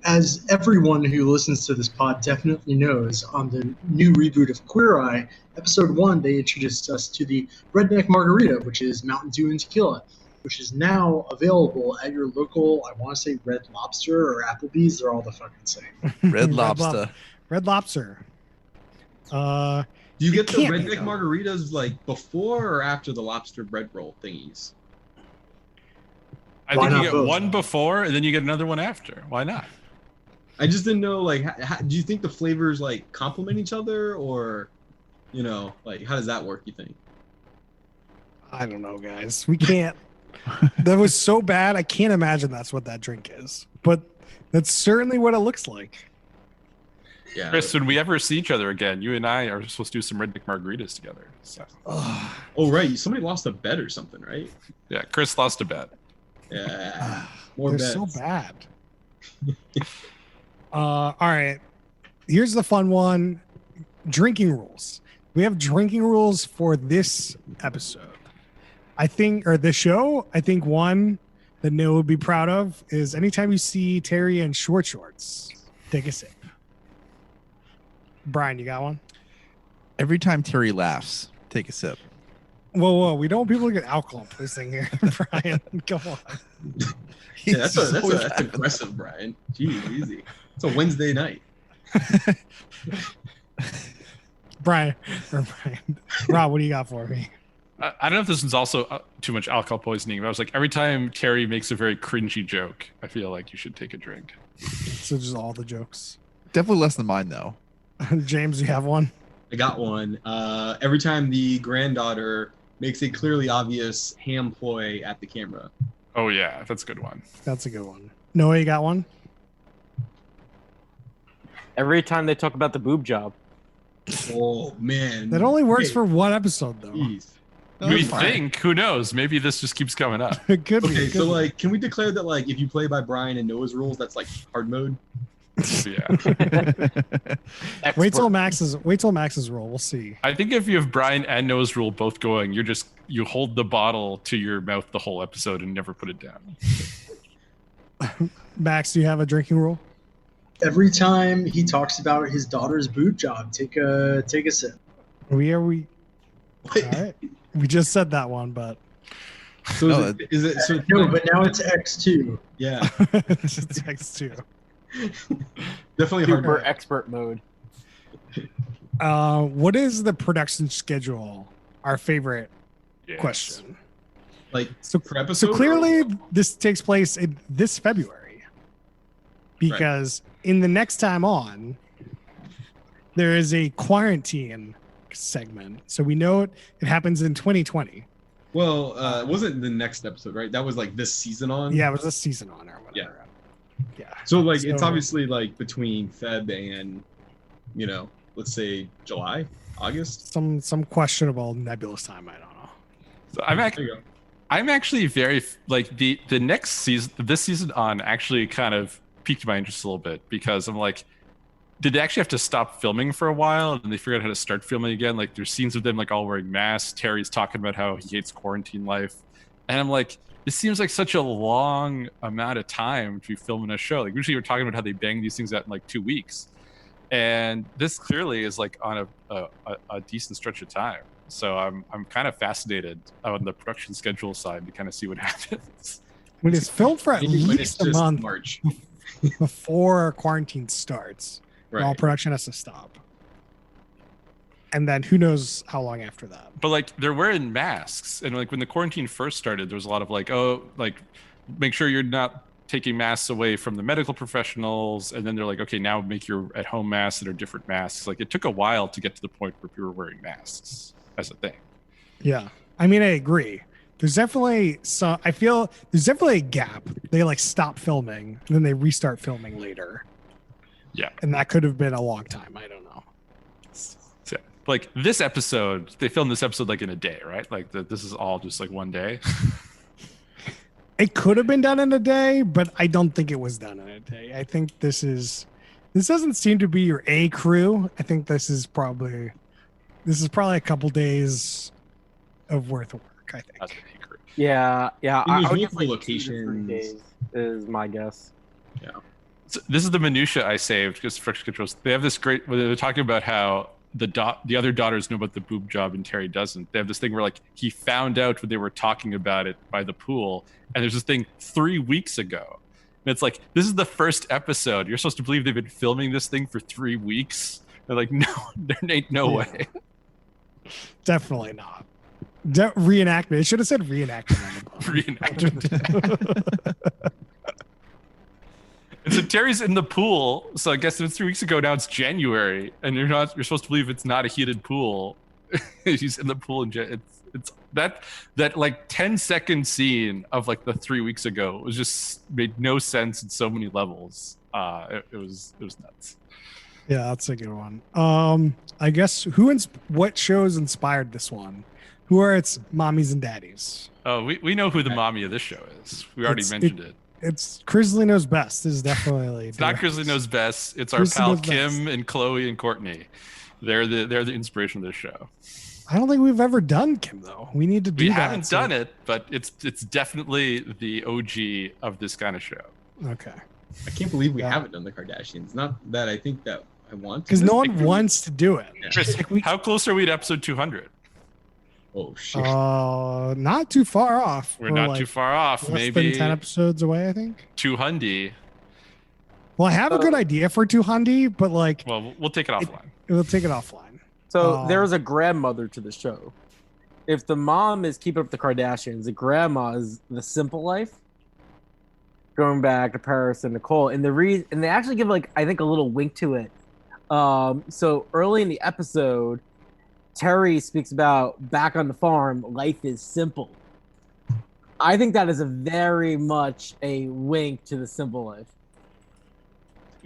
As everyone who listens to this pod definitely knows, on the new reboot of Queer Eye, episode 1, they introduced us to the Redneck Margarita, which is Mountain Dew and tequila, which is now available at your local, I want to say Red Lobster or Applebee's. They're all the fucking same. Red Lobster. Red Lobster. Do you get the can't be, redneck though. margaritas like before or after the lobster bread roll thingies? I Why think you not get both? one before and then you get another one after. Why not? I just didn't know. Like, do you think the flavors like complement each other, or like how does that work? You think? I don't know, guys. We can't. That was so bad. I can't imagine that's what that drink is, but that's certainly what it looks like. Yeah. Chris, when we ever see each other again, you and I are supposed to do some redneck margaritas together. So, Oh right, somebody lost a bet or something, right? yeah, Chris lost a bet. Yeah. More They're bets. so bad. All right. Here's the fun one. Drinking rules. We have drinking rules for this episode. I think, or this show, I think one that Neil would be proud of is anytime you see Terry in short shorts, take a sip. Brian, you got one? Every time Terry laughs, take a sip. Whoa. We don't want people to get alcohol poisoning here, Brian. Come on. Yeah, that's He's always that's laughing. aggressive, Brian. Jeez, easy. It's a Wednesday night. Brian, Rob, what do you got for me? I don't know if this is also too much alcohol poisoning, but I was like, every time Terry makes a very cringy joke, I feel like you should take a drink. So just all the jokes. Definitely less than mine though. James, you have one? I got one. Every time the granddaughter makes a clearly obvious ham ploy at the camera. Oh yeah, that's a good one. That's a good one. Noah, you got one? Every time they talk about the boob job. Oh man, That only works Okay, for one episode, though. jeez. We That's fine. think, who knows? Maybe this just keeps coming up. It could be. Okay, it so could be. like, can we declare that like if you play by Brian and Noah's rules, that's like hard mode? Yeah. wait till Max's roll. We'll see. I think if you have Brian and Noah's rule both going, you hold the bottle to your mouth the whole episode and never put it down. Max, do you have a drinking rule? Every time he talks about his daughter's boob job, take a sip. We all right. Wait, We just said that one, but so No, is it so? No, but now it's X2. Yeah, it's text too. definitely hard Super mode. expert mode. What is the production schedule? Our favorite Yes. question. Like So, per episode. so clearly, this takes place in this February, because in the next time on, there is a quarantine segment. So we know it happens in 2020. Well, it wasn't the next episode, right? That was like this season on. Yeah, it was a season on or whatever. Yeah. So like it's So- obviously like between Feb and, let's say July, August. some questionable nebulous time. I don't know. So There you go. I'm actually very like the next season, this season on actually kind of piqued my interest a little bit, because I'm like, did they actually have to stop filming for a while and they figured out how to start filming again? Like there's scenes of them like all wearing masks. Terry's talking about how he hates quarantine life, and I'm like, this seems like such a long amount of time to be filming a show. Like usually we're talking about how they bang these things out in like 2 weeks, and this clearly is like on a decent stretch of time. So I'm kind of fascinated on the production schedule side to kind of see what happens. When it's filmed for at Maybe when it's least a just month March. before quarantine starts, all Right. production has to stop. And then who knows how long after that. But like they're wearing masks, and like when the quarantine first started, there was a lot of like, oh, like make sure you're not taking masks away from the medical professionals. And then they're like, okay, now make your at-home masks that are different masks. Like it took a while to get to the point where people were wearing masks as a thing. Yeah. I mean, I agree. There's definitely I feel there's definitely a gap. They like stop filming and then they restart filming later. Yeah. And that could have been a long time. I don't know. So, like this episode, they filmed this episode like in a day, right? Like this is all just like one day. It could have been done in a day, but I don't think it was done in a day. I think this doesn't seem to be your A crew. I think this is probably a couple days of worth of work, I think. That's what he grew. Yeah. And I there's would guess multiple like 2 to 3 locations. days is my guess. So this is the minutia I saved because friction controls. They have this great. Where they're talking about how the other daughters know about the boob job and Terry doesn't. They have this thing where like he found out when they were talking about it by the pool, and there's this thing 3 weeks ago, and it's like this is the first episode. You're supposed to believe they've been filming this thing for 3 weeks. They're like, no, there ain't no Yeah. way. Definitely not. Reenactment. It should have said reenactment on the Reenactment. And so Terry's in the pool. So I guess it was 3 weeks ago. Now it's January, and you're supposed to believe it's not a heated pool. He's in the pool, and it's that like 10-second scene of like the 3 weeks ago was just made no sense in so many levels. It was nuts. Yeah, that's a good one. I guess what shows inspired this one? Who are its mommies and daddies? Oh, we know who the mommy of this show is. We already mentioned it. It's Crisley Knows Best. Is definitely It's not Grizzly Knows Best. It's our Grizzly pal Knows Kim and Chloe and Courtney. They're the inspiration of this show. I don't think we've ever done Kim though. We need to do We that. haven't done it, but it's definitely the OG of this kind of show. Okay. I can't believe we Yeah. haven't done the Kardashians. Not that I think that I want to. Because no Like, one wants to do it. Chris, Like we- how close are we to episode 200? Oh shit. Not too far off. We're not too far off. Less Maybe than 10 episodes away, I think. 200. Well, I have a good idea for 200, but like Well, we'll take it offline. we'll take it offline. So Oh. there's a grandmother to the show. if the mom is Keeping Up with the Kardashians, the grandma is The Simple Life. Going back to Paris and Nicole, and and they actually give like I think a little wink to it. So early in the episode, Terry speaks about back on the farm, life is simple. I think that is a very much a wink to The Simple Life.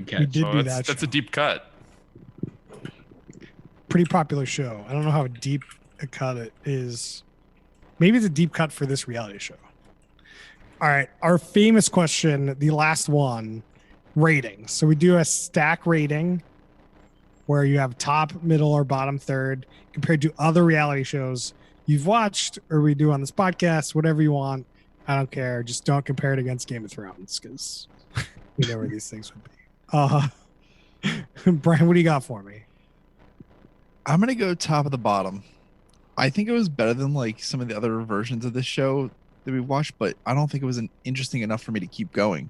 Okay. We did do that's that. a deep cut. Pretty popular show. I don't know how deep a cut it is. Maybe it's a deep cut for this reality show. All right, our famous question, the last one, ratings. So we do a stack rating where you have top, middle, or bottom third compared to other reality shows you've watched or we do on this podcast, whatever you want. I don't care. Just don't compare it against Game of Thrones because we know where these things would be. Brian, what do you got for me? I'm gonna go top of the bottom. I think it was better than like some of the other versions of this show that we watched, but I don't think it was interesting enough for me to keep going.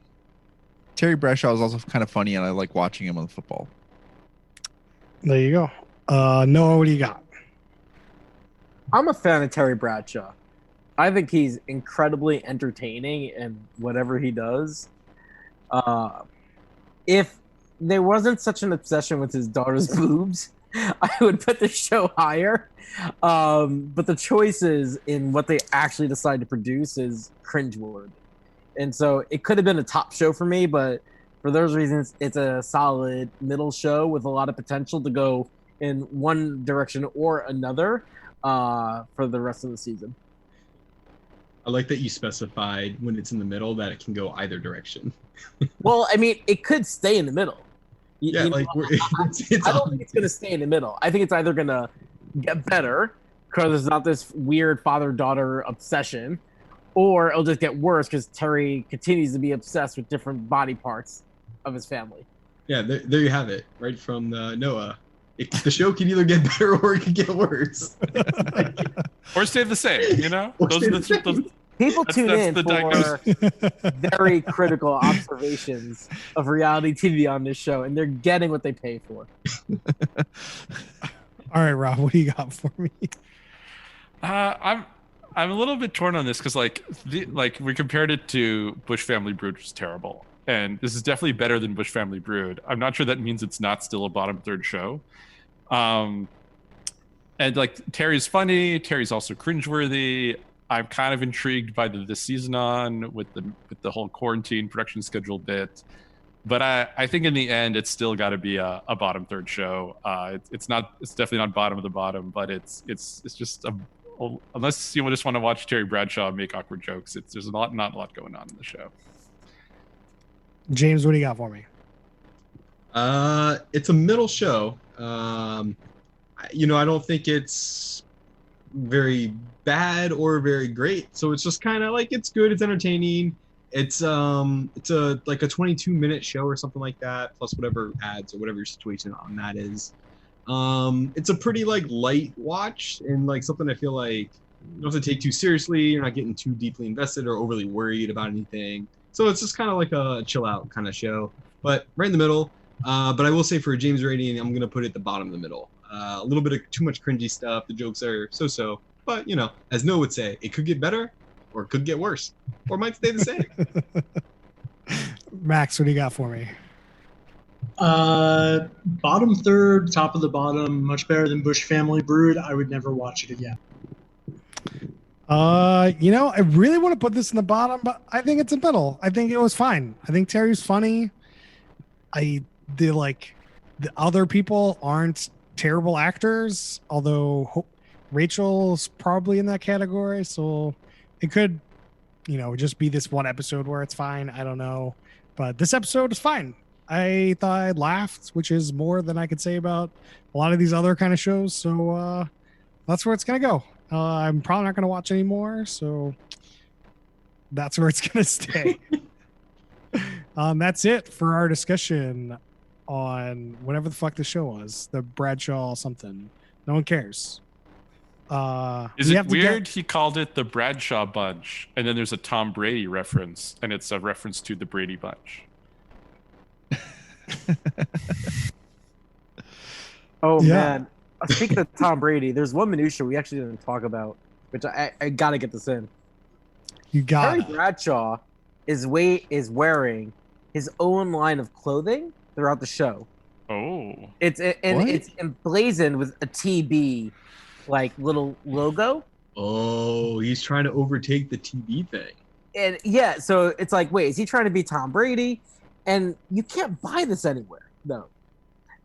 Terry Bradshaw is also kind of funny, and I like watching him on football. There you go. Noah, what do you got? I'm a fan of Terry Bradshaw. I think he's incredibly entertaining in whatever he does. If there wasn't such an obsession with his daughter's boobs, I would put the show higher. But the choices in what they actually decide to produce is cringeworthy. And so it could have been a top show for me, but for those reasons, it's a solid middle show with a lot of potential to go in one direction or another for the rest of the season. I like that you specified when it's in the middle that it can go either direction. Well, I mean, it could stay in the middle. Yeah, You know, like I don't think it's going to stay in the middle. I think it's either going to get better because there's not this weird father-daughter obsession, or it'll just get worse because Terry continues to be obsessed with different body parts of his family. Yeah, there you have it, right from Noah. The show can either get better or it can get worse. Or stay the same, you know? Or Those stay are the those, same. People That's- tune that's in the for very critical observations of reality TV on this show, and they're getting what they pay for. All right, Rob, what do you got for me? I'm a little bit torn on this because like we compared it to Bush Family Brood, which was terrible, and this is definitely better than Bush Family Brood. I'm not sure that means it's not still a bottom third show. And like Terry's funny, Terry's also cringeworthy. I'm kind of intrigued by the season on with the whole quarantine production schedule bit. But I think in the end, it's still got to be a bottom third show. It's definitely not bottom of the bottom, but it's just unless you just want to watch Terry Bradshaw make awkward jokes, there's not a lot going on in the show. James, what do you got for me? It's a middle show. I don't think it's very bad or very great. So it's just kind of like it's good. It's entertaining. It's a 22-minute show or something like that, plus whatever ads or whatever your situation on that is. It's a pretty like light watch and like something I feel like you don't have to take too seriously. You're not getting too deeply invested or overly worried about anything. So it's just kind of like a chill out kind of show, but right in the middle. But I will say for a James rating, I'm gonna put it at the bottom of the middle. A little bit of too much cringy stuff. The jokes are so-so, but as Noah would say, it could get better or it could get worse or might stay the same. Max, what do you got for me? Bottom third, top of the bottom, much better than Bush Family Brood. I would never watch it again. I really want to put this in the bottom, but I think it's a middle. I think it was fine. I think Terry's funny. The other people aren't terrible actors, although Rachel's probably in that category. So it could, just be this one episode where it's fine. I don't know, but this episode is fine. I thought I laughed, which is more than I could say about a lot of these other kind of shows. So that's where it's gonna go. I'm probably not gonna watch anymore, so that's where it's gonna stay. That's it for our discussion on whatever the fuck the show was, the Bradshaw something. No one cares. Is it weird he called it the Bradshaw Bunch, and then there's a Tom Brady reference, and it's a reference to the Brady Bunch? Oh Yeah. man! Speaking of Tom Brady, there's one minutia we actually didn't talk about. which I gotta get this in. You got Terry it. Bradshaw is wearing his own line of clothing throughout the show. Oh. It's emblazoned with a TB like little logo. Oh, he's trying to overtake the TV thing. And yeah, so it's like, wait, is he trying to be Tom Brady? And you can't buy this anywhere. No.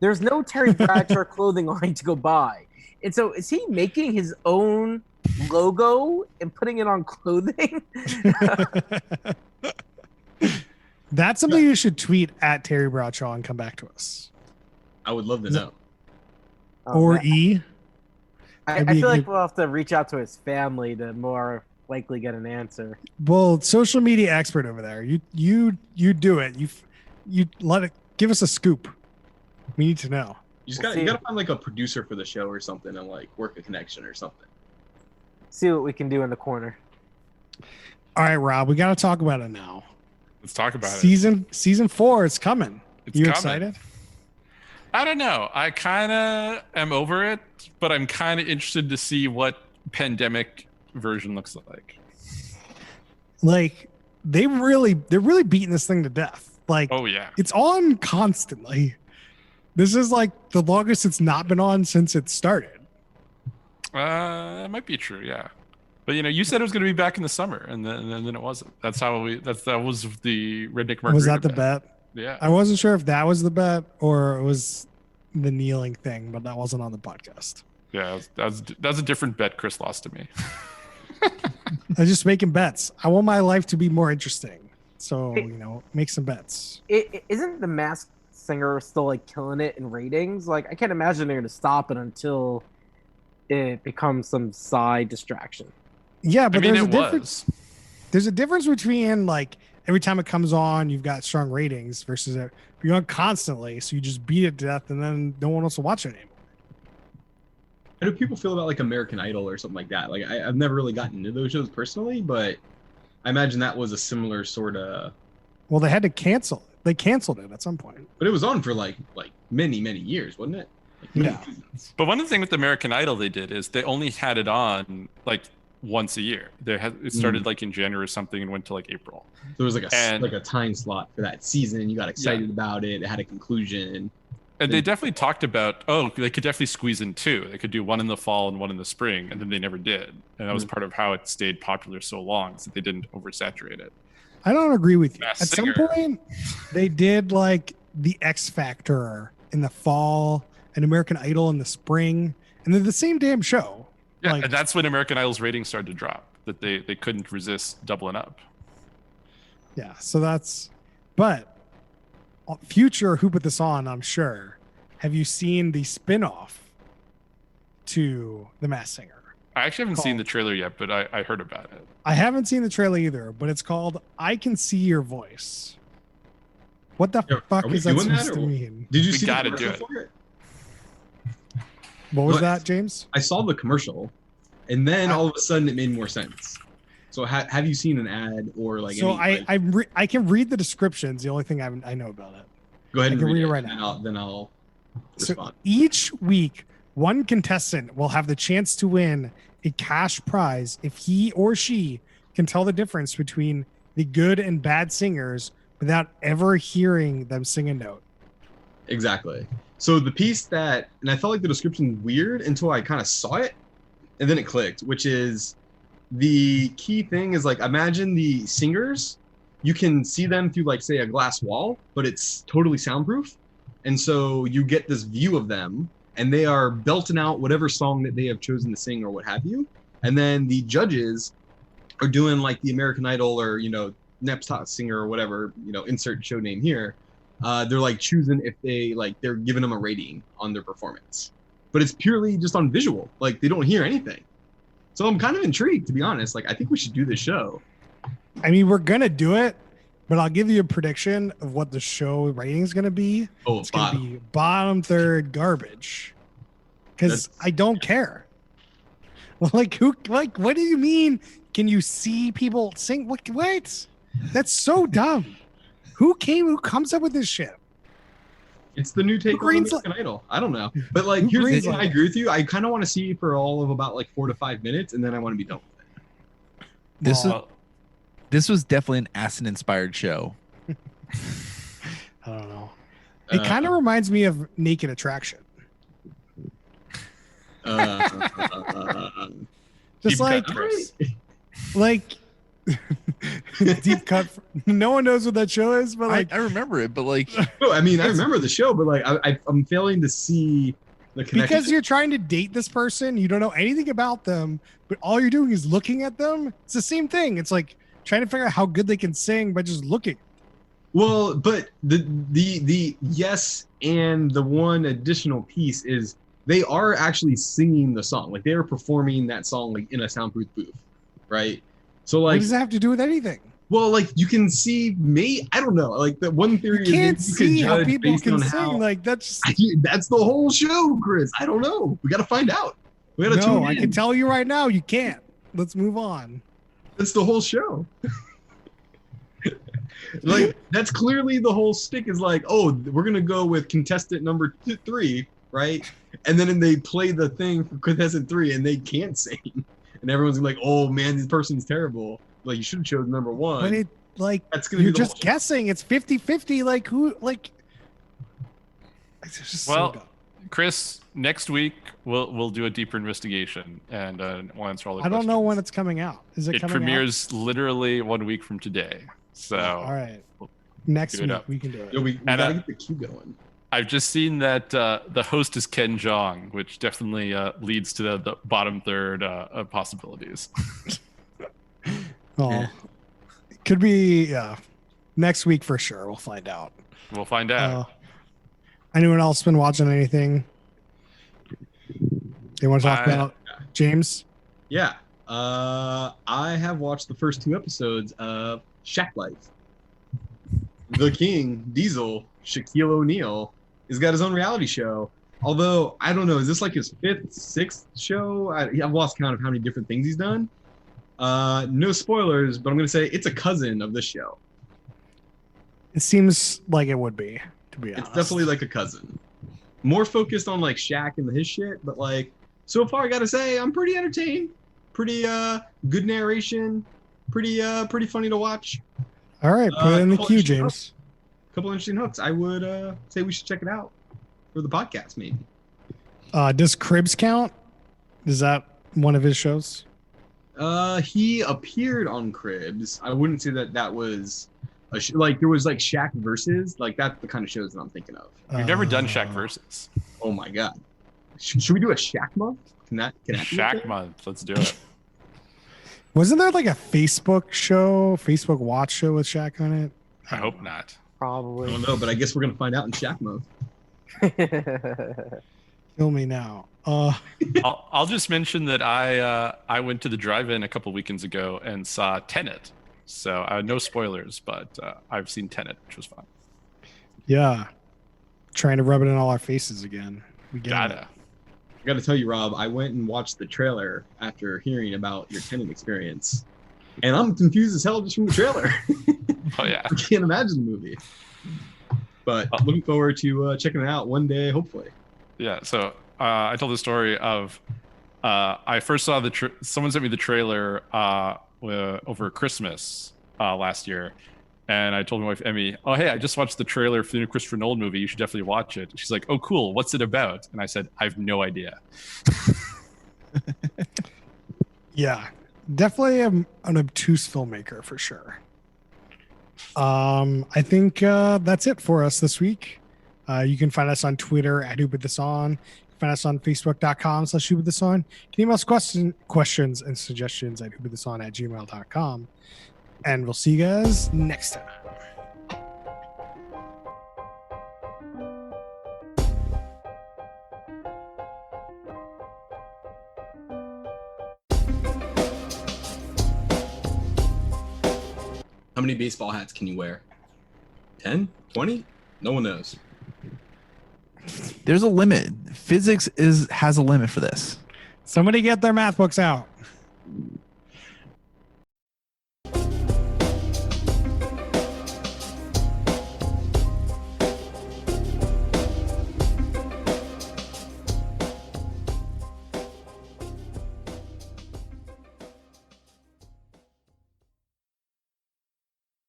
There's no Terry Bradshaw clothing line to go buy. And so is he making his own logo and putting it on clothing? That's something you should tweet at Terry Bradshaw and come back to us. I would love to know. Or man. E. I feel like we'll have to reach out to his family to more likely get an answer. Well, social media expert over there. You do it. You let it give us a scoop. We need to know. You We'll gotta find like a producer for the show or something and like work a connection or something. See what we can do in the corner. All right, Rob, we got to talk about it now. Let's talk about it. Season 4 is coming. It's You coming. excited? I don't know. I kind of am over it, but I'm kind of interested to see what pandemic version looks like. Like they're really beating this thing to death. Like, Oh yeah. it's on constantly. This is like the longest it's not been on since it started. That might be true. Yeah. But you said it was going to be back in the summer, and then it wasn't. That was the Redneck Margarita. Was that the bet? Yeah. I wasn't sure if that was the bet or it was the kneeling thing, but that wasn't on the podcast. Yeah. That's a different bet Chris lost to me. I'm just making bets. I want my life to be more interesting. So, make some bets. Isn't the Masked Singer still like killing it in ratings? Like, I can't imagine they're going to stop it until it becomes some side distraction. Yeah, but I mean, there's a it difference. was. There's a difference between like every time it comes on, you've got strong ratings versus you're on constantly, so you just beat it to death, and then no one wants to watch it anymore. How do people feel about like American Idol or something like that? Like I've never really gotten into those shows personally, but I imagine that was a similar sort of. Well, they had to cancel it. They canceled it at some point. But it was on for like many years, wasn't it? Like, many Yeah. seasons. But one of the things with American Idol they did is they only had it on like once a year. It started like in January or something and went to like April. There was like And- a time slot for that season. You got excited about it. It had a conclusion. And they definitely talked about, they could definitely squeeze in two. They could do one in the fall and one in the spring, and then they never did. And that was part of how it stayed popular so long, is that they didn't oversaturate it. I don't agree with you. Masked At some Singer. point, they did like the X Factor in the fall and American Idol in the spring, and they're the same damn show. Yeah, Like- and that's when American Idol's ratings started to drop, that they couldn't resist doubling up. Yeah, so but future Who Put This On, I'm sure. Have you seen the spin-off to The Masked Singer? I actually haven't seen Called- the trailer yet, but I heard about it. I haven't seen the trailer either, but it's called I Can See Your Voice. What the Yeah, fuck are we is that doing that, supposed to or- mean? Did you We see the gotta do commercial it. for it? What was What? that, James? I saw the commercial, and then all of a sudden it made more sense. So have you seen an ad or like? So any, I can read the descriptions. The only thing I know about it. go ahead I and can read it it right and now. Then I'll So respond. each week, one contestant will have the chance to win a cash prize if he or she can tell the difference between the good and bad singers without ever hearing them sing a note. Exactly. So the piece and I felt like the description weird until I kind of saw it, and then it clicked, which is the key thing is like imagine the singers, you can see them through like say a glass wall, but it's totally soundproof, and so you get this view of them, and they are belting out whatever song that they have chosen to sing or what have you, and then the judges are doing like the American Idol or Next Top Singer or whatever insert show name here. They're like choosing if they're giving them a rating on their performance, but it's purely just on visual. Like they don't hear anything. So I'm kind of intrigued, to be honest. Like I think we should do this show. I mean, we're gonna do it, but I'll give you a prediction of what the show rating is gonna be. Oh, It's gonna be bottom third garbage, because I don't care. Like what do you mean? Can you see people sing? What? That's so dumb. Who comes up with this shit? It's the new take on Green's American Idol. I don't know, but like Who here's the Green's thing. I like- agree with you. I kind of want to see for all of about like 4 to 5 minutes, and then I want to be done with it. Well, This was definitely an acid-inspired show. I don't know. It kind of reminds me of Naked Attraction. Just Deep like, cut, Chris. like deep cut. No one knows what that show is, but like I remember it, but like, No, I mean I remember the show, but like I'm failing to see the connection. because you're trying to date this person, you don't know anything about them, but all you're doing is looking at them. It's the same thing. It's like trying to figure out how good they can sing by just looking. Well, but the yes, and the one additional piece is they are actually singing the song. Like they are performing that song like in a soundproof booth, right? So What like, does that have to do with anything? well, like you can see I don't know. Like the one theory You can't is you could see how judge people based can on sing. how. Like that's just That's the whole show, Chris. I don't know. We got to find out. We got to tune no. I in. can tell you right now, you can't. Let's move on. That's the whole show. Like that's clearly the whole stick is like, oh, we're gonna go with contestant number 3, right? And then they play the thing for contestant 3, and they can't sing, and everyone's like, oh man, this person's terrible. Like you should have chosen number 1. But it like That's gonna you're be the just whole show. guessing. It's 50-50. Like who? Like it's just so Well, dumb. Chris, next week we'll do a deeper investigation and we'll answer all the I don't questions. know when it's coming out. Is it It coming premieres literally 1 week from today. So out? All right. Next Give it week up. we can do it. Yo, we And, gotta get the queue going. I've just seen that the host is Ken Jeong, which definitely leads to the bottom third of possibilities. Oh, Yeah. could be next week for sure. We'll find out. We'll find out. Anyone else been watching anything? They want to talk I- about James? Yeah. I have watched the first 2 episodes of Shack Life. The King, Diesel, Shaquille O'Neal, has got his own reality show. Although, I don't know, is this like his 5th, 6th show? I've lost count of how many different things he's done. No spoilers, but I'm going to say it's a cousin of this show. It seems like it would be, to be honest. It's definitely like a cousin. More focused on like Shaq and his shit, but like so far I gotta say I'm pretty entertained. Pretty good narration. Pretty funny to watch. All right, put it in the couple queue, interesting James. hooks. Couple interesting hooks. I would say we should check it out for the podcast maybe. Does Cribs count? Is that one of his shows? He appeared on Cribs. I wouldn't say that was like there was like Shaq versus, like that's the kind of shows that I'm thinking of. We've never done Shaq Uh, versus. Oh my god. Should we do a Shaq month? Can that be a Shaq thing? month. Let's do it. Wasn't there like a Facebook Watch show with Shaq on it? I hope not. I Probably. don't know, but I guess we're gonna find out in Shaq month. Kill me now. I'll just mention that I went to the drive-in a couple weekends ago and saw Tenet. So no spoilers, but I've seen Tenet, which was fun. Yeah. Trying to rub it in all our faces again. We get it. Gotta. I got to tell you, Rob, I went and watched the trailer after hearing about your Tenet experience, and I'm confused as hell just from the trailer. Oh yeah. I can't imagine the movie, but looking forward to checking it out one day, hopefully. Yeah. So I told the story of I first saw someone sent me the trailer over Christmas last year. And I told my wife, Emmy, oh, hey, I just watched the trailer for the new Christopher Nolan movie. You should definitely watch it. She's like, oh, cool. What's it about? And I said, I have no idea. Yeah. Definitely an obtuse filmmaker for sure. I think that's it for us this week. You can find us on Twitter at whoputthison. You can find us on facebook.com/whoputthison. You can email us questions and suggestions at whoputthison@gmail.com. And we'll see you guys next time. How many baseball hats can you wear? 10? 20? No one knows. there's a limit. Physics has a limit for this. Somebody get their math books out.